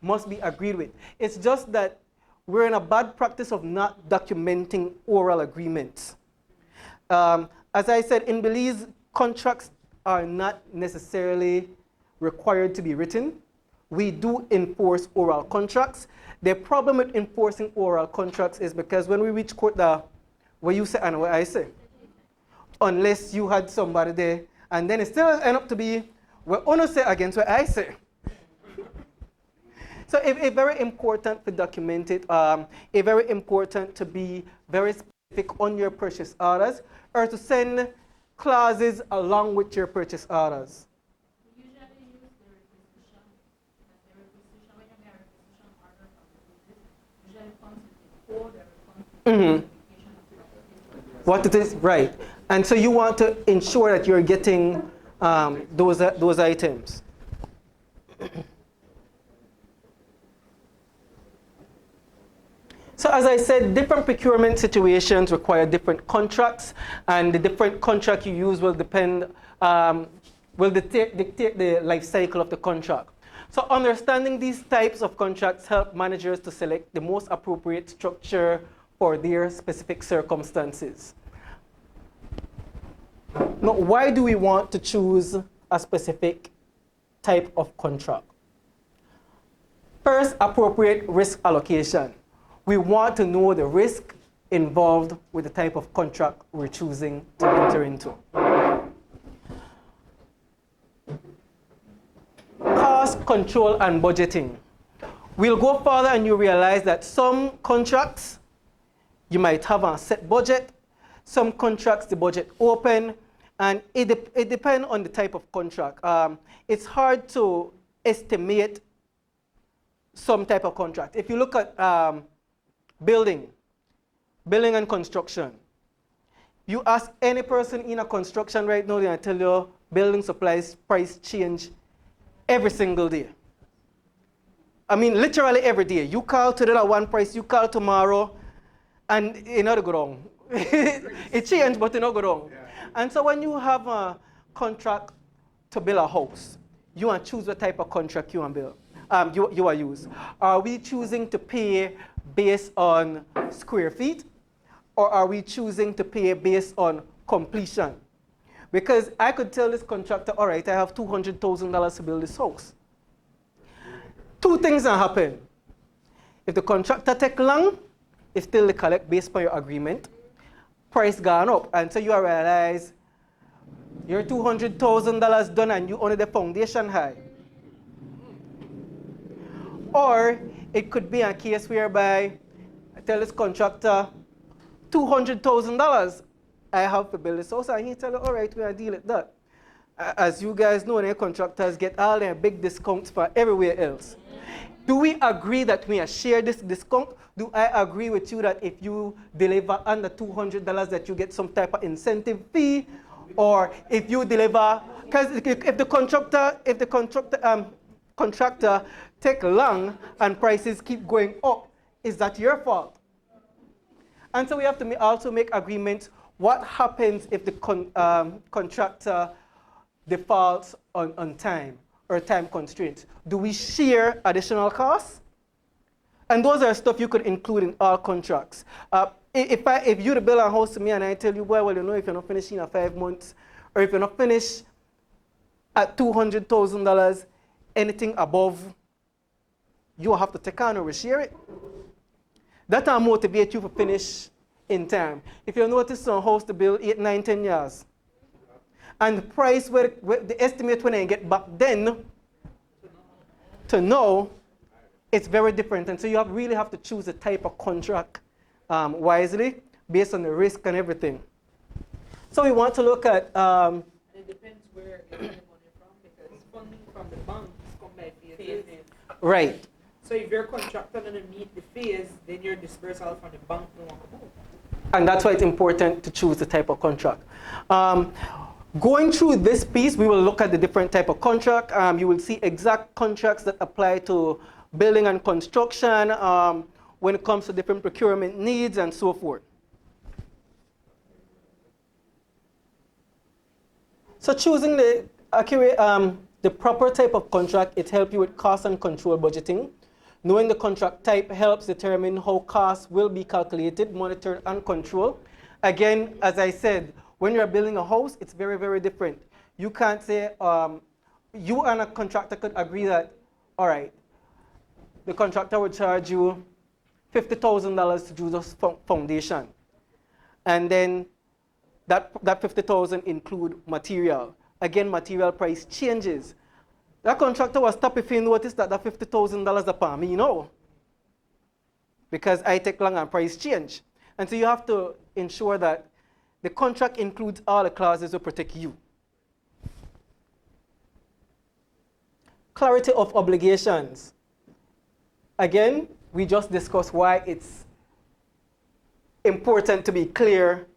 must be agreed with. It's just that we're in a bad practice of not documenting oral agreements. As I said, in Belize, contracts are not necessarily required to be written. We do enforce oral contracts. The problem with enforcing oral contracts is because when we reach court, what you say and what I say, unless you had somebody there, and then it still end up to be what Ono say against what I say. So it's very important to document it. It's very important to be very specific on your purchase orders or to send clauses along with your purchase orders. We usually use the requisition. The requisition, when you get a requisition order from the business, usually comes with the code or comes with the specification of what it is, right. And so you want to ensure that you're getting those items. So as I said, different procurement situations require different contracts, and the different contract you use will depend, will dictate the life cycle of the contract. So understanding these types of contracts help managers to select the most appropriate structure for their specific circumstances. Now, why do we want to choose a specific type of contract? First, appropriate risk allocation. We want to know the risk involved with the type of contract we're choosing to enter into. Cost control and budgeting. We'll go further and you realize that some contracts you might have a set budget, some contracts the budget open, and it depends on the type of contract. It's hard to estimate some type of contract. If you look at building and construction. You ask any person in a construction right now, they'll tell you building supplies price change every single day. I mean, literally every day. You call today at one price, you call tomorrow, and it not go wrong. It changed, but it not go wrong. And so when you have a contract to build a house, you want to choose what type of contract you want to build, you want to use. Are we choosing to pay based on square feet, or are we choosing to pay based on completion? Because I could tell this contractor, all right, I have $200,000 to build this house. Two things will happen. If the contractor take long, it's still they collect based on your agreement, price gone up. And so you realize your $200,000 done and you only the foundation high. Or it could be a case whereby I tell this contractor, $200,000 I have to build this house, and he tell you, all right, we're going to deal with that. As you guys know, their contractors get all their big discounts for everywhere else. Do we agree that we share this discount? Do I agree with you that if you deliver under $200 that you get some type of incentive fee? Or if you deliver, because if the contractor take long and prices keep going up, is that your fault? And so we have to also make agreements. What happens if the contractor defaults on time or time constraints? Do we share additional costs? And those are stuff you could include in all contracts. If you build a house to me and I tell you, well, you know, if you're not finishing in 5 months, or if you're not finished at $200,000, anything above, you have to take on or share it. That will motivate you to finish in time. If you notice a house to build 8, 9, 10 years, and the price, the estimate when I get back then to know, it's very different. And so you really have to choose the type of contract wisely based on the risk and everything. So we want to look at... it depends where you're getting the money from, because funding from the banks come by phases. Right. So if your contractor doesn't meet the phase, then your dispersal from the bank don't want to move. And that's why it's important to choose the type of contract. Going through this piece, we will look at the different type of contract. You will see exact contracts that apply to building and construction when it comes to different procurement needs and so forth. So choosing the accurate, the proper type of contract, it helps you with cost and control budgeting. Knowing the contract type helps determine how costs will be calculated, monitored, and controlled. Again, as I said, when you're building a house, it's very, very different. You can't say, you and a contractor could agree that, all right, the contractor would charge you $50,000 to do this foundation. And then that $50,000 include material. Again, material price changes. That contractor will stop if he noticed that $50,000 upon me, because I take long and price change. And so you have to ensure that the contract includes all the clauses to protect you. Clarity of obligations. Again, we just discussed why it's important to be clear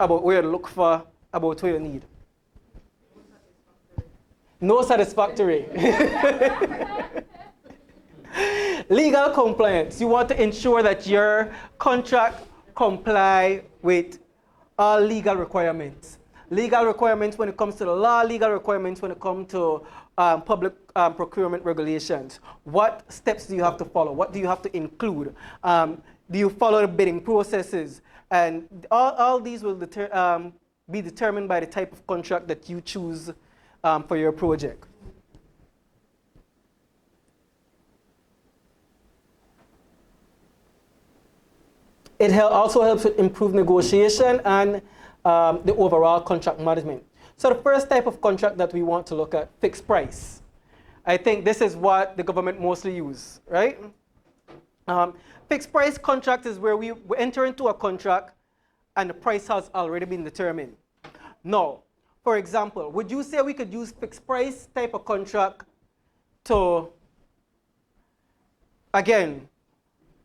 about where to look for, about what you need. No satisfactory. Legal compliance. You want to ensure that your contract comply with all legal requirements. Legal requirements when it comes to the law, legal requirements when it comes to public procurement regulations. What steps do you have to follow? What do you have to include? Do you follow the bidding processes? And all these will be determined by the type of contract that you choose for your project. It also helps with improve negotiation and the overall contract management. So the first type of contract that we want to look at, fixed price. I think this is what the government mostly use, right? Fixed price contract is where we enter into a contract and the price has already been determined. Now, for example, would you say we could use fixed price type of contract to, again,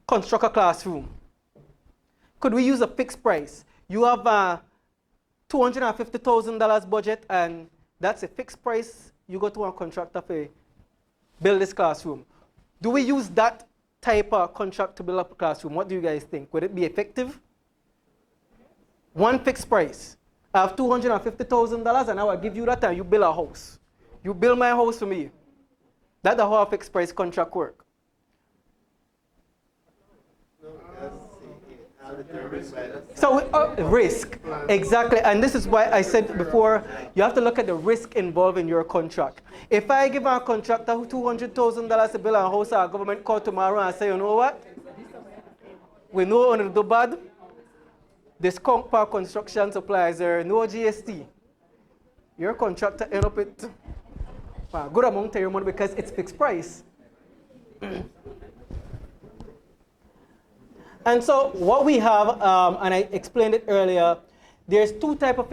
construct a classroom? Could we use a fixed price? You have a $250,000 budget and that's a fixed price. You go to a contractor for build this classroom. Do we use that type of contract to build up a classroom? What do you guys think? Would it be effective? One fixed price. I have $250,000 and I will give you that and you build a house. You build my house for me. That's how a fixed price contract work. So risk, exactly, and this is why I said before, you have to look at the risk involved in your contract. If I give a contractor $200,000 to build a house, our government call tomorrow and say, you know what? We know on the bad, this Park construction supplies are no GST. Your contractor end up with a good amount of your money because it's fixed price. And so what we have, and I explained it earlier, there's two types of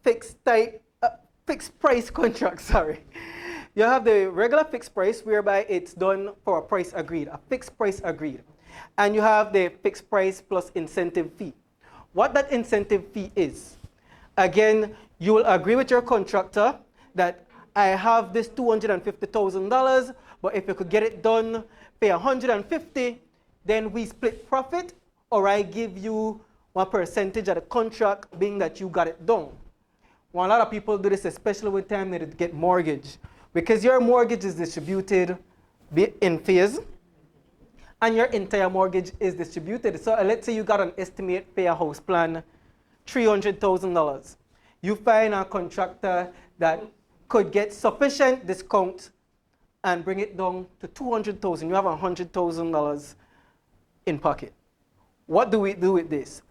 fixed price contracts. Sorry, you have the regular fixed price whereby it's done for a price agreed, a fixed price agreed, and you have the fixed price plus incentive fee. What that incentive fee is, again, you will agree with your contractor that I have this $250,000, but if you could get it done, pay $150,000. Then we split profit, or I give you one percentage of the contract, being that you got it done. Well, a lot of people do this, especially when time they get mortgage, because your mortgage is distributed in phase, and your entire mortgage is distributed. So let's say you got an estimate pay a house plan, $300,000. You find a contractor that could get sufficient discount and bring it down to $200,000. You have $100,000 in pocket. What do we do with this?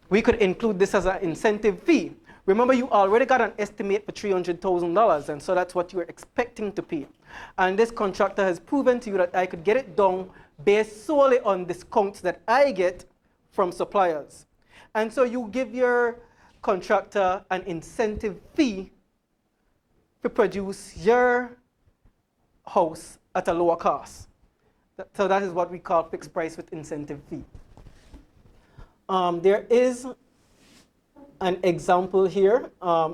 We could include this as an incentive fee. Remember, you already got an estimate for $300,000, and so that's what you were expecting to pay. And this contractor has proven to you that I could get it done based solely on discounts that I get from suppliers. And so you give your contractor an incentive fee to produce your house at a lower cost. So that is what we call fixed price with incentive fee. There is an example here.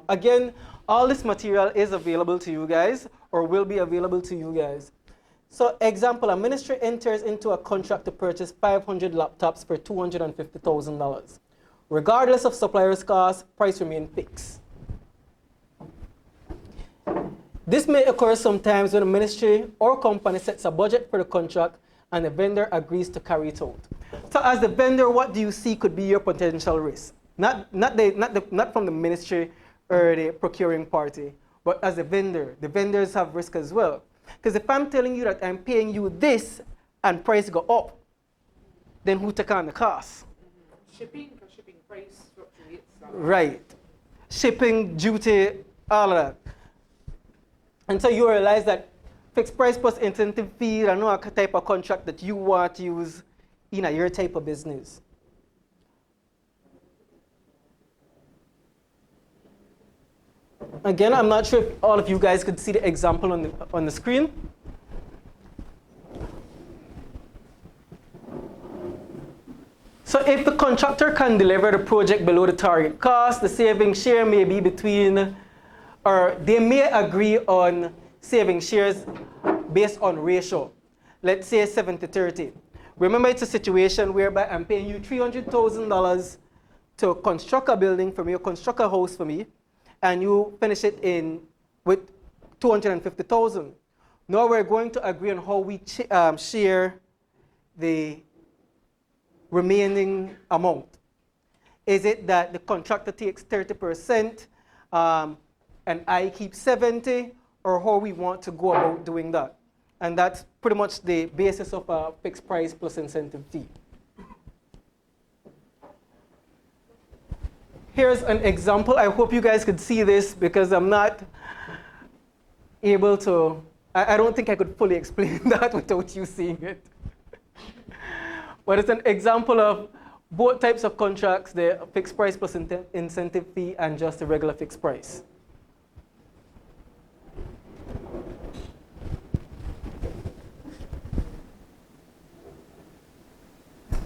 Again, all this material is available to you guys, or will be available to you guys. So example, a ministry enters into a contract to purchase 500 laptops for $250,000. Regardless of supplier's cost, price remains fixed. This may occur sometimes when a ministry or company sets a budget for the contract and the vendor agrees to carry it out. So as the vendor, what do you see could be your potential risk? Not from the ministry or the procuring party, but as a vendor. The vendors have risk as well. Because if I'm telling you that I'm paying you this and price go up, then who take on the cost? Shipping price fluctuates. Right. Shipping, duty, all of that. And so you realize that fixed price plus incentive fee are not a type of contract that you want to use in your type of business. Again, I'm not sure if all of you guys could see the example on the screen. So if the contractor can deliver the project below the target cost, the saving share may be between, or they may agree on saving shares based on ratio. Let's say 70-30. Remember, it's a situation whereby I'm paying you $300,000 to construct a building for me, or construct a house for me, and you finish it with $250,000. Now we're going to agree on how we share the remaining amount. Is it that the contractor takes 30% and I keep 70%, or how we want to go about doing that? And that's pretty much the basis of a fixed price plus incentive fee. Here's an example. I hope you guys could see this because I'm not able to, I don't think I could fully explain that without you seeing it. But it's an example of both types of contracts, the fixed price plus incentive fee and just the regular fixed price.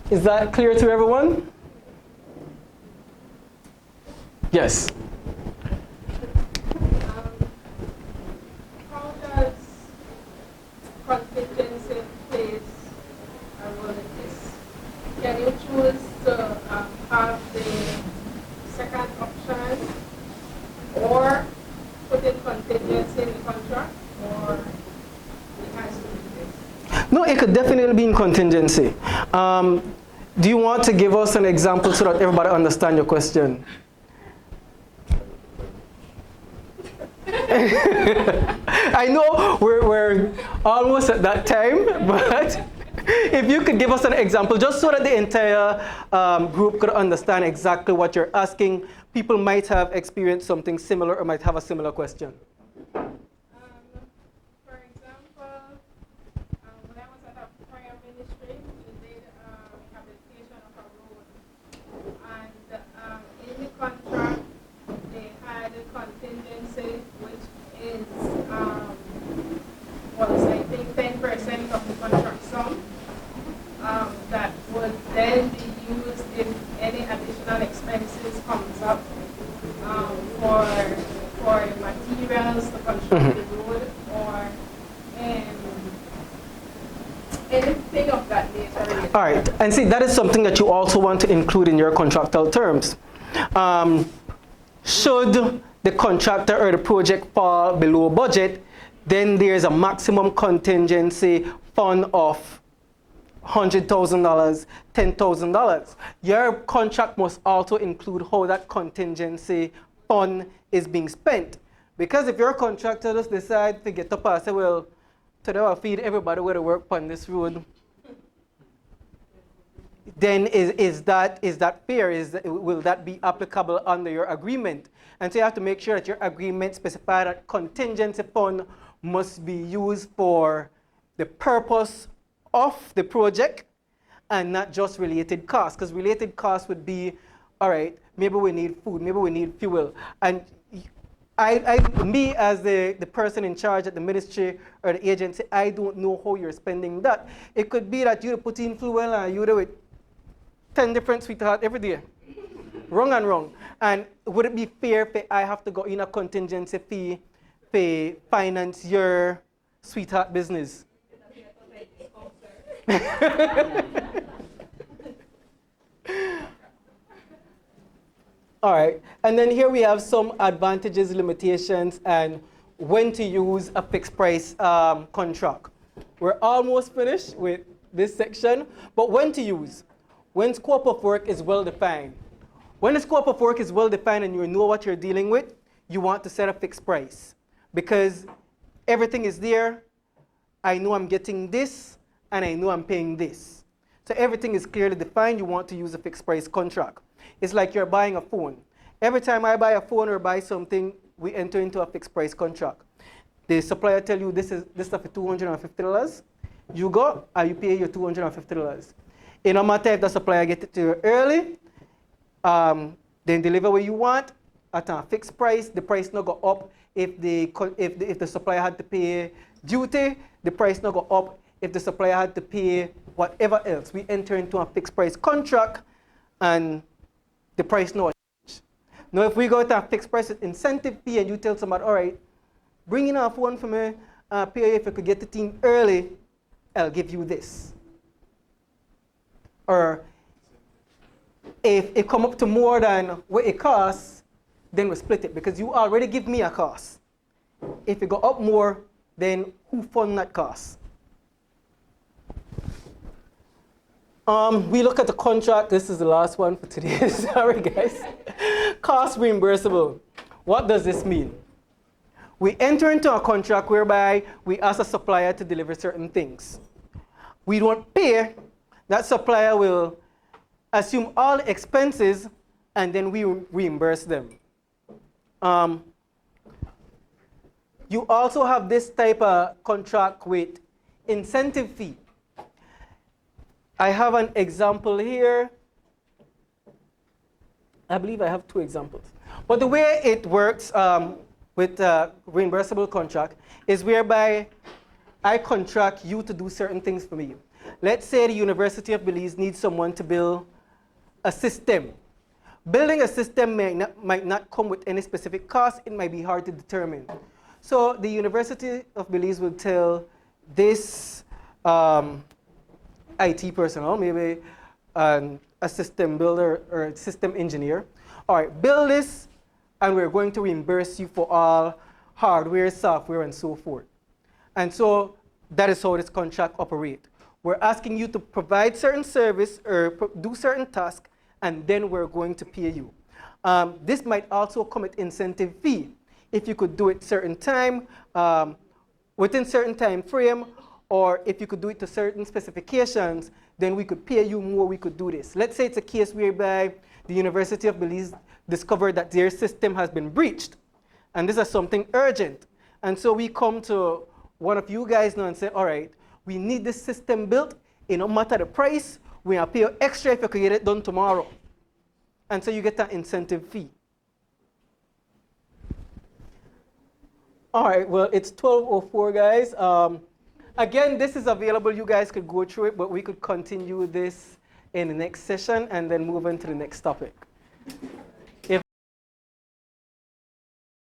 Is that clear to everyone? Yes. How does contingency plays a role in this? Can you choose to have the second definitely be in contingency. Do you want to give us an example so that everybody understand your question? I know we're almost at that time, but if you could give us an example, just so that the entire group could understand exactly what you're asking. People might have experienced something similar or might have a similar question. For example, when I was at a prayer ministry, we did rehabilitation of a road. And in the contract, they had a contingency, which is, was I think 10% of the contract sum, that would then be used if any additional expenses comes up for materials to construct the road or anything of that nature. All right, and see, that is something that you also want to include in your contractual terms. Should the contractor or the project fall below budget, then there's a maximum contingency fund of $100,000, $10,000. Your contract must also include how that contingency fund is being spent. Because if your contractor just decide to get up and say, well, today I'll feed everybody where to work on this road, then is that fair? Will that be applicable under your agreement? And so you have to make sure that your agreement specifies that contingency fund must be used for the purpose of the project and not just related costs. Because related costs would be, all right, maybe we need food, maybe we need fuel. And me as the person in charge at the ministry or the agency, I don't know how you're spending that. It could be that you put in fuel and you do it 10 different sweethearts every day. Wrong and wrong. And would it be fair if I have to go in a contingency fee to finance your sweetheart business? All right, and then here we have some advantages, limitations, and when to use a fixed price contract. We're almost finished with this section, but when to use. When scope of work is well defined. When the scope of work is well defined and you know what you're dealing with, you want to set a fixed price because everything is there. I know I'm getting this and I know I'm paying this. So everything is clearly defined. You want to use a fixed price contract. It's like you're buying a phone. Every time I buy a phone or buy something, we enter into a fixed price contract. The supplier tell you this stuff is $250. You go and you pay your $250. It no matter if the supplier get it to you early, then deliver what you want at a fixed price. The price not go up if the supplier had to pay duty. The price not go up if the supplier had to pay whatever else. We enter into a fixed price contract, and the price not change. Now, if we go to a fixed price incentive fee, and you tell somebody, all right, bring in a phone for me, pay if you could get the team early, I'll give you this. Or if it come up to more than what it costs, then we split it because you already give me a cost. If it go up more, then who fund that cost? We look at the contract. This is the last one for today. Sorry, guys. Cost reimbursable. What does this mean? We enter into a contract whereby we ask a supplier to deliver certain things. We don't pay. That supplier will assume all expenses, and then we reimburse them. You also have this type of contract with incentive fee. I have an example here. I believe I have two examples. But the way it works with reimbursable contract is whereby I contract you to do certain things for me. Let's say the University of Belize needs someone to build a system. Building a system might not come with any specific cost. It might be hard to determine. So the University of Belize will tell this IT personnel, maybe a system builder or a system engineer, all right, build this, and we're going to reimburse you for all hardware, software, and so forth. And so that is how this contract operates. We're asking you to provide certain service or do certain tasks, and then we're going to pay you. This might also come at incentive fee. If you could do it certain time, within certain time frame, or if you could do it to certain specifications, then we could pay you more, we could do this. Let's say it's a case whereby the University of Belize discovered that their system has been breached, and this is something urgent. And so we come to one of you guys now and say, all right, we need this system built, it no matter the price, we will pay you extra if you could get it done tomorrow. And so you get that incentive fee. All right, well, it's 12:04, guys. Again, this is available. You guys could go through it, but we could continue this in the next session and then move on to the next topic.